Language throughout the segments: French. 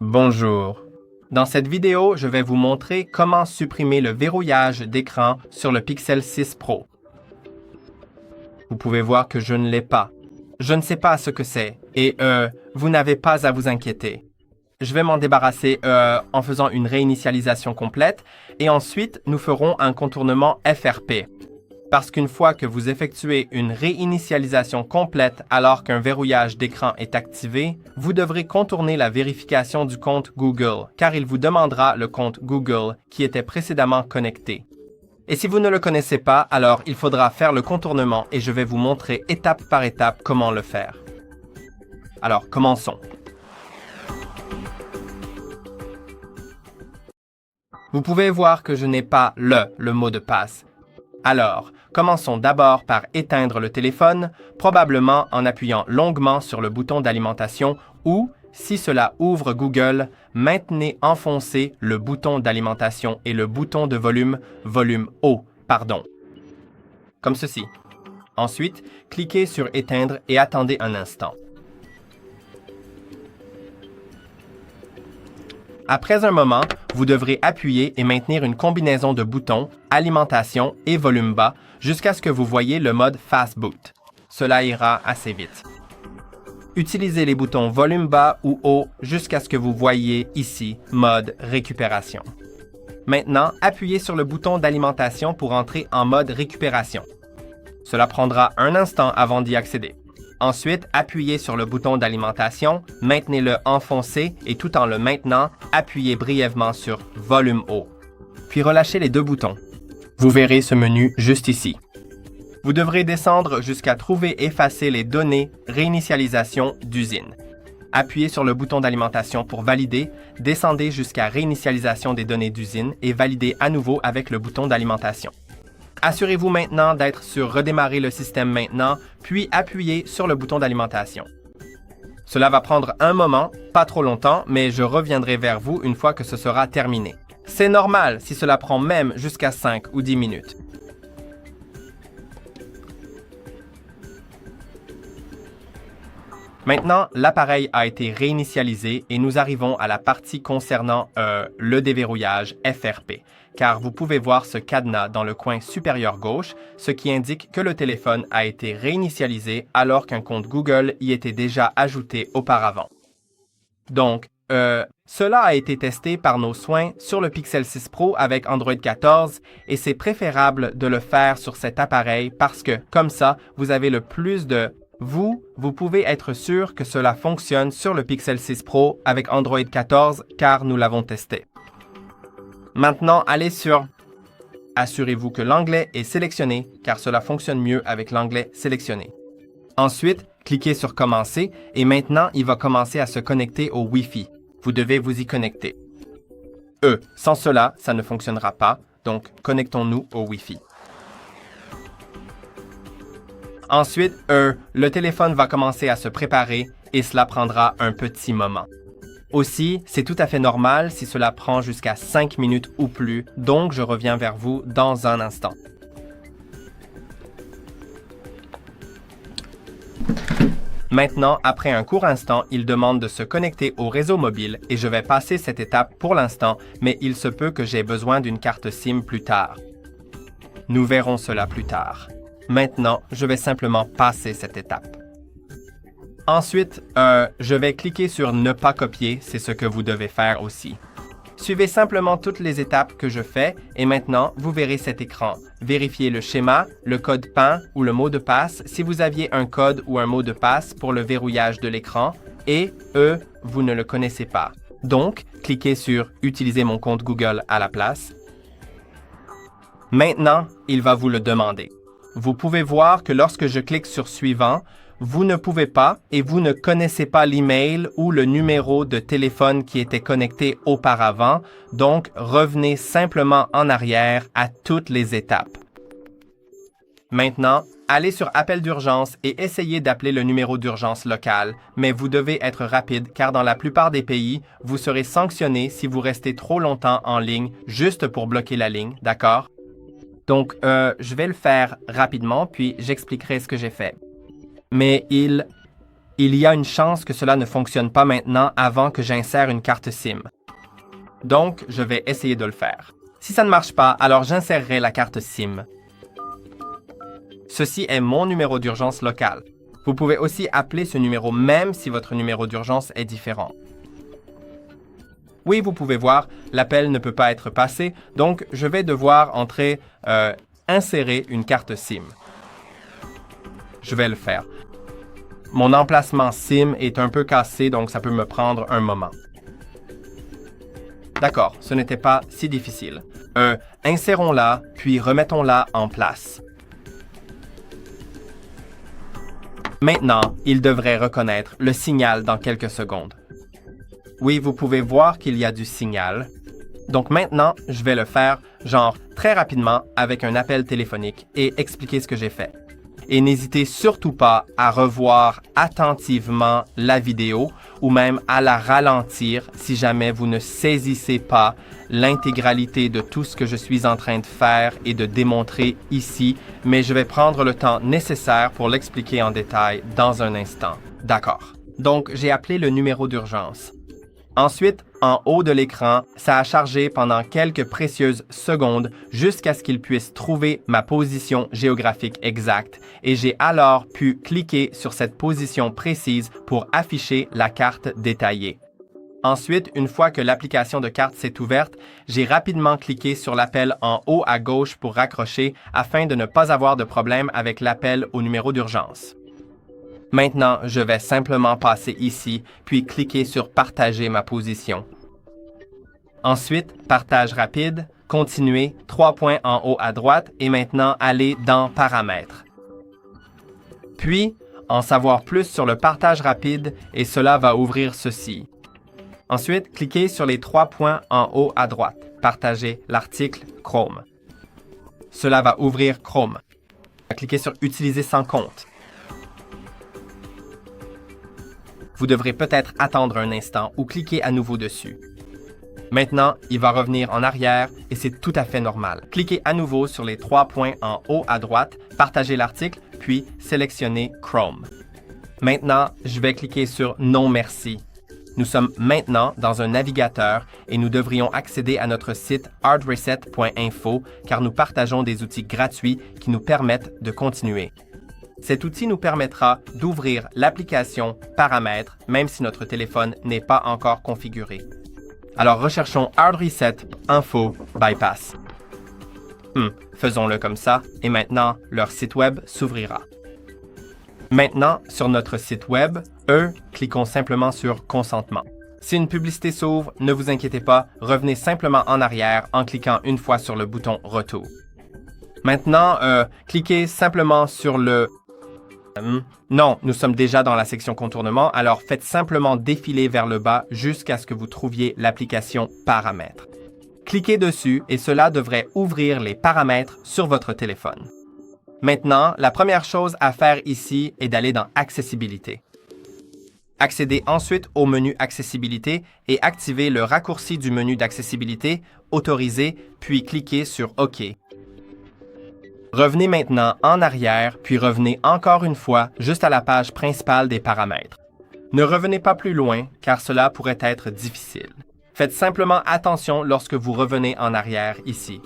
Bonjour. Dans cette vidéo, je vais vous montrer comment supprimer le verrouillage d'écran sur le Pixel 6 Pro. Vous pouvez voir que je ne l'ai pas. Je ne sais pas ce que c'est et vous n'avez pas à vous inquiéter. Je vais m'en débarrasser en faisant une réinitialisation complète et ensuite nous ferons un contournement FRP. Parce qu'une fois que vous effectuez une réinitialisation complète alors qu'un verrouillage d'écran est activé, vous devrez contourner la vérification du compte Google, car il vous demandera le compte Google qui était précédemment connecté. Et si vous ne le connaissez pas, alors il faudra faire le contournement et je vais vous montrer étape par étape comment le faire. Alors, commençons. Vous pouvez voir que je n'ai pas le mot de passe. Alors, commençons d'abord par éteindre le téléphone, probablement en appuyant longuement sur le bouton d'alimentation ou, si cela ouvre Google, maintenez enfoncé le bouton d'alimentation et le bouton de volume haut, comme ceci. Ensuite, cliquez sur Éteindre et attendez un instant. Après un moment, vous devrez appuyer et maintenir une combinaison de boutons, alimentation et volume bas jusqu'à ce que vous voyez le mode Fast Boot. Cela ira assez vite. Utilisez les boutons volume bas ou haut jusqu'à ce que vous voyez ici mode récupération. Maintenant, appuyez sur le bouton d'alimentation pour entrer en mode récupération. Cela prendra un instant avant d'y accéder. Ensuite, appuyez sur le bouton d'alimentation, maintenez-le enfoncé et tout en le maintenant, appuyez brièvement sur Volume haut. Puis relâchez les deux boutons. Vous verrez ce menu juste ici. Vous devrez descendre jusqu'à trouver effacer les données réinitialisation d'usine. Appuyez sur le bouton d'alimentation pour valider, descendez jusqu'à réinitialisation des données d'usine et validez à nouveau avec le bouton d'alimentation. Assurez-vous maintenant d'être sur Redémarrer le système maintenant, puis appuyez sur le bouton d'alimentation. Cela va prendre un moment, pas trop longtemps, mais je reviendrai vers vous une fois que ce sera terminé. C'est normal si cela prend même jusqu'à 5 ou 10 minutes. Maintenant, l'appareil a été réinitialisé et nous arrivons à la partie concernant le déverrouillage FRP, car vous pouvez voir ce cadenas dans le coin supérieur gauche, ce qui indique que le téléphone a été réinitialisé alors qu'un compte Google y était déjà ajouté auparavant. Donc, cela a été testé par nos soins sur le Pixel 6 Pro avec Android 14 et c'est préférable de le faire sur cet appareil parce que, comme ça, vous avez le plus de... Vous pouvez être sûr que cela fonctionne sur le Pixel 6 Pro avec Android 14 car nous l'avons testé. Maintenant, allez sur Assurez-vous que l'onglet est sélectionné car cela fonctionne mieux avec l'onglet sélectionné. Ensuite, cliquez sur Commencer et maintenant, il va commencer à se connecter au Wi-Fi. Vous devez vous y connecter. Sans cela, ça ne fonctionnera pas, donc connectons-nous au Wi-Fi. Ensuite, le téléphone va commencer à se préparer et cela prendra un petit moment. Aussi, c'est tout à fait normal si cela prend jusqu'à 5 minutes ou plus, donc je reviens vers vous dans un instant. Maintenant, après un court instant, il demande de se connecter au réseau mobile et je vais passer cette étape pour l'instant, mais il se peut que j'ai besoin d'une carte SIM plus tard. Nous verrons cela plus tard. Maintenant, je vais simplement passer cette étape. Ensuite, je vais cliquer sur « Ne pas copier », c'est ce que vous devez faire aussi. Suivez simplement toutes les étapes que je fais et maintenant, vous verrez cet écran. Vérifiez le schéma, le code PIN ou le mot de passe si vous aviez un code ou un mot de passe pour le verrouillage de l'écran et, vous ne le connaissez pas. Donc, cliquez sur « Utiliser mon compte Google à la place ». Maintenant, il va vous le demander. Vous pouvez voir que lorsque je clique sur « Suivant », vous ne pouvez pas et vous ne connaissez pas l'email ou le numéro de téléphone qui était connecté auparavant, donc revenez simplement en arrière à toutes les étapes. Maintenant, allez sur Appel d'urgence et essayez d'appeler le numéro d'urgence local, mais vous devez être rapide car dans la plupart des pays, vous serez sanctionné si vous restez trop longtemps en ligne juste pour bloquer la ligne, d'accord? Donc, je vais le faire rapidement, puis j'expliquerai ce que j'ai fait. Mais il y a une chance que cela ne fonctionne pas maintenant avant que j'insère une carte SIM. Donc, je vais essayer de le faire. Si ça ne marche pas, alors j'insérerai la carte SIM. Ceci est mon numéro d'urgence local. Vous pouvez aussi appeler ce numéro même si votre numéro d'urgence est différent. Oui, vous pouvez voir, l'appel ne peut pas être passé, donc je vais devoir insérer une carte SIM. Je vais le faire. Mon emplacement SIM est un peu cassé, donc ça peut me prendre un moment. D'accord, ce n'était pas si difficile. Insérons-la, puis remettons-la en place. Maintenant, il devrait reconnaître le signal dans quelques secondes. Oui, vous pouvez voir qu'il y a du signal. Donc maintenant, je vais le faire, très rapidement avec un appel téléphonique et expliquer ce que j'ai fait. Et n'hésitez surtout pas à revoir attentivement la vidéo ou même à la ralentir si jamais vous ne saisissez pas l'intégralité de tout ce que je suis en train de faire et de démontrer ici, mais je vais prendre le temps nécessaire pour l'expliquer en détail dans un instant. D'accord. Donc, j'ai appelé le numéro d'urgence. Ensuite, en haut de l'écran, ça a chargé pendant quelques précieuses secondes jusqu'à ce qu'il puisse trouver ma position géographique exacte et j'ai alors pu cliquer sur cette position précise pour afficher la carte détaillée. Ensuite, une fois que l'application de carte s'est ouverte, j'ai rapidement cliqué sur l'appel en haut à gauche pour raccrocher afin de ne pas avoir de problème avec l'appel au numéro d'urgence. Maintenant, je vais simplement passer ici, puis cliquer sur « Partager ma position ». Ensuite, partage rapide, continuer, 3 points en haut à droite et maintenant aller dans « Paramètres ». Puis, en savoir plus sur le partage rapide et cela va ouvrir ceci. Ensuite, cliquez sur les 3 points en haut à droite, partager l'article Chrome. Cela va ouvrir Chrome. Cliquez sur « Utiliser sans compte ». Vous devrez peut-être attendre un instant ou cliquer à nouveau dessus. Maintenant, il va revenir en arrière et c'est tout à fait normal. Cliquez à nouveau sur les 3 points en haut à droite, partagez l'article, puis sélectionnez Chrome. Maintenant, je vais cliquer sur « Non merci ». Nous sommes maintenant dans un navigateur et nous devrions accéder à notre site hardreset.info car nous partageons des outils gratuits qui nous permettent de continuer. Cet outil nous permettra d'ouvrir l'application Paramètres, même si notre téléphone n'est pas encore configuré. Alors recherchons Hard Reset Info Bypass. Faisons-le comme ça, et maintenant, leur site web s'ouvrira. Maintenant, sur notre site web, cliquons simplement sur Consentement. Si une publicité s'ouvre, ne vous inquiétez pas, revenez simplement en arrière en cliquant une fois sur le bouton Retour. Maintenant, cliquez simplement sur le... Non, nous sommes déjà dans la section contournement, alors faites simplement défiler vers le bas jusqu'à ce que vous trouviez l'application Paramètres. Cliquez dessus et cela devrait ouvrir les paramètres sur votre téléphone. Maintenant, la première chose à faire ici est d'aller dans Accessibilité. Accédez ensuite au menu Accessibilité et activez le raccourci du menu d'accessibilité, Autoriser, puis cliquez sur OK. Revenez maintenant en arrière, puis revenez encore une fois juste à la page principale des paramètres. Ne revenez pas plus loin, car cela pourrait être difficile. Faites simplement attention lorsque vous revenez en arrière ici.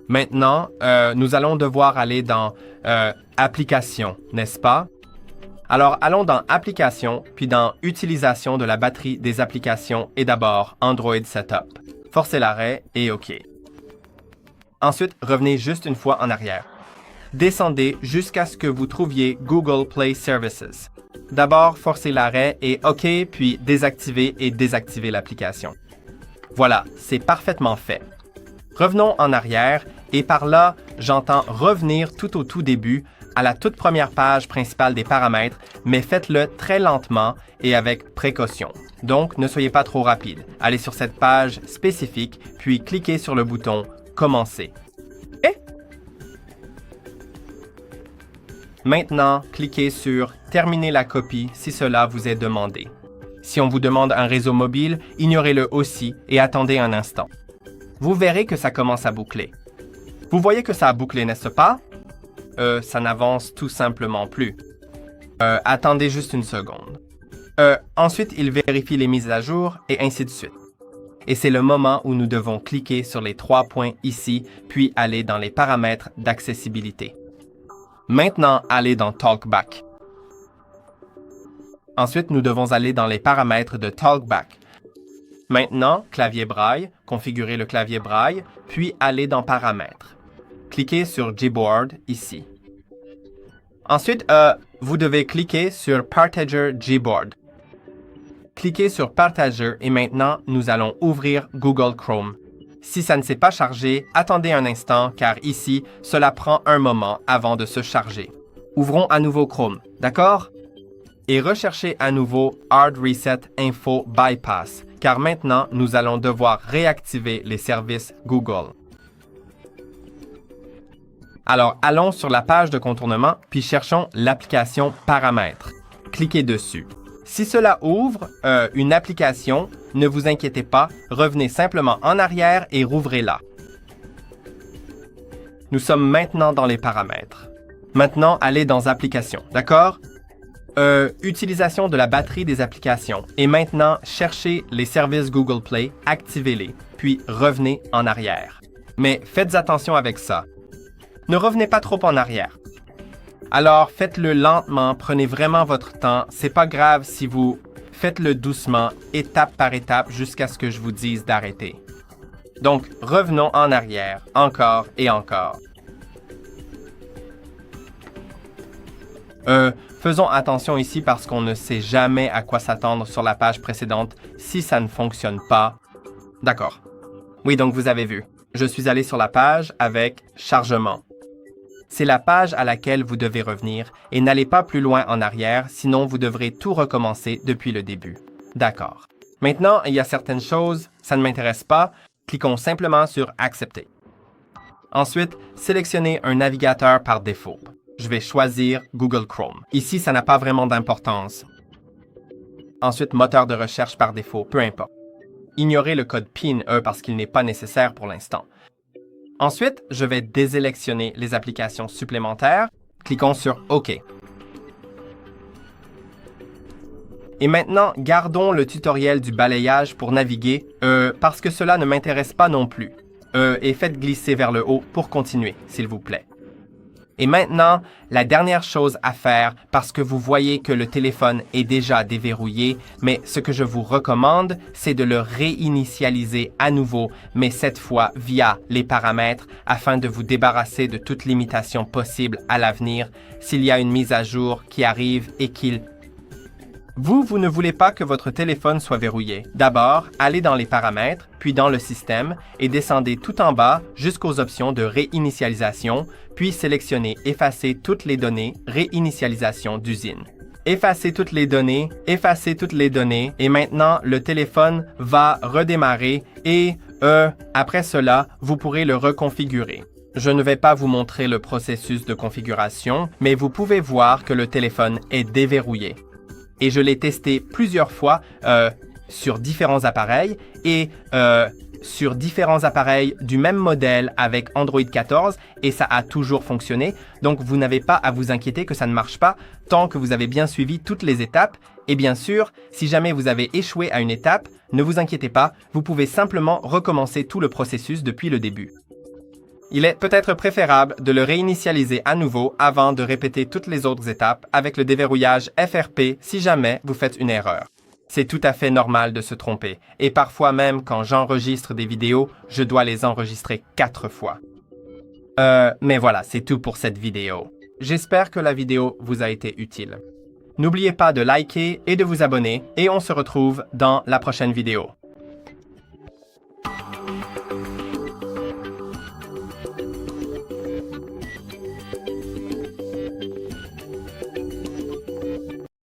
Maintenant, nous allons devoir aller dans Applications, n'est-ce pas? Alors, allons dans Applications, puis dans Utilisation de la batterie des applications et d'abord Android Setup. Forcez l'arrêt et OK. Ensuite, revenez juste une fois en arrière. Descendez jusqu'à ce que vous trouviez Google Play Services. D'abord, forcez l'arrêt et OK, puis désactivez et désactivez l'application. Voilà, c'est parfaitement fait. Revenons en arrière et par là, j'entends revenir tout au tout début à la toute première page principale des paramètres, mais faites-le très lentement et avec précaution. Donc, ne soyez pas trop rapide. Allez sur cette page spécifique, puis cliquez sur le bouton Commencer. Et maintenant, cliquez sur Terminer la copie si cela vous est demandé. Si on vous demande un réseau mobile, ignorez-le aussi et attendez un instant. Vous verrez que ça commence à boucler. Vous voyez que ça a bouclé, n'est-ce pas? Ça n'avance tout simplement plus. Attendez juste une seconde. Ensuite, il vérifie les mises à jour et ainsi de suite. Et c'est le moment où nous devons cliquer sur les 3 points ici, puis aller dans les paramètres d'accessibilité. Maintenant, allez dans Talkback. Ensuite, nous devons aller dans les paramètres de Talkback. Maintenant, clavier braille, configurer le clavier braille, puis aller dans Paramètres. Cliquez sur Gboard ici. Ensuite, vous devez cliquer sur Partager Gboard. Cliquez sur Partager et maintenant, nous allons ouvrir Google Chrome. Si ça ne s'est pas chargé, attendez un instant car ici, cela prend un moment avant de se charger. Ouvrons à nouveau Chrome, d'accord? Et recherchez à nouveau Hard Reset Info Bypass car maintenant, nous allons devoir réactiver les services Google. Alors, allons sur la page de contournement puis cherchons l'application Paramètres. Cliquez dessus. Si cela ouvre une application, ne vous inquiétez pas, revenez simplement en arrière et rouvrez-la. Nous sommes maintenant dans les paramètres. Maintenant, allez dans Applications, d'accord? Utilisation de la batterie des applications. Et maintenant, cherchez les services Google Play, activez-les, puis revenez en arrière. Mais faites attention avec ça. Ne revenez pas trop en arrière. Alors, faites-le lentement, prenez vraiment votre temps. C'est pas grave si vous faites-le doucement, étape par étape, jusqu'à ce que je vous dise d'arrêter. Donc, revenons en arrière, encore et encore. Faisons attention ici parce qu'on ne sait jamais à quoi s'attendre sur la page précédente si ça ne fonctionne pas. D'accord. Oui, donc vous avez vu. Je suis allé sur la page avec « Chargement ». C'est la page à laquelle vous devez revenir et n'allez pas plus loin en arrière, sinon vous devrez tout recommencer depuis le début. D'accord. Maintenant, il y a certaines choses, ça ne m'intéresse pas, cliquons simplement sur « Accepter ». Ensuite, sélectionnez un navigateur par défaut. Je vais choisir Google Chrome. Ici, ça n'a pas vraiment d'importance. Ensuite, moteur de recherche par défaut, peu importe. Ignorez le code PIN parce qu'il n'est pas nécessaire pour l'instant. Ensuite, je vais désélectionner les applications supplémentaires. Cliquons sur OK. Et maintenant, gardons le tutoriel du balayage pour naviguer parce que cela ne m'intéresse pas non plus. Et faites glisser vers le haut pour continuer, s'il vous plaît. Et maintenant, la dernière chose à faire, parce que vous voyez que le téléphone est déjà déverrouillé, mais ce que je vous recommande, c'est de le réinitialiser à nouveau, mais cette fois via les paramètres, afin de vous débarrasser de toute limitation possible à l'avenir s'il y a une mise à jour qui arrive et qu'il... Vous ne voulez pas que votre téléphone soit verrouillé. D'abord, allez dans les paramètres, puis dans le système et descendez tout en bas jusqu'aux options de réinitialisation, puis sélectionnez Effacer toutes les données, réinitialisation d'usine. Effacez toutes les données, et maintenant le téléphone va redémarrer et après cela, vous pourrez le reconfigurer. Je ne vais pas vous montrer le processus de configuration, mais vous pouvez voir que le téléphone est déverrouillé. Et je l'ai testé plusieurs fois sur différents appareils et sur différents appareils du même modèle avec Android 14 et ça a toujours fonctionné. Donc, vous n'avez pas à vous inquiéter que ça ne marche pas tant que vous avez bien suivi toutes les étapes. Et bien sûr, si jamais vous avez échoué à une étape, ne vous inquiétez pas, vous pouvez simplement recommencer tout le processus depuis le début. Il est peut-être préférable de le réinitialiser à nouveau avant de répéter toutes les autres étapes avec le déverrouillage FRP si jamais vous faites une erreur. C'est tout à fait normal de se tromper et parfois même quand j'enregistre des vidéos, je dois les enregistrer 4 fois. Mais voilà, c'est tout pour cette vidéo. J'espère que la vidéo vous a été utile. N'oubliez pas de liker et de vous abonner et on se retrouve dans la prochaine vidéo.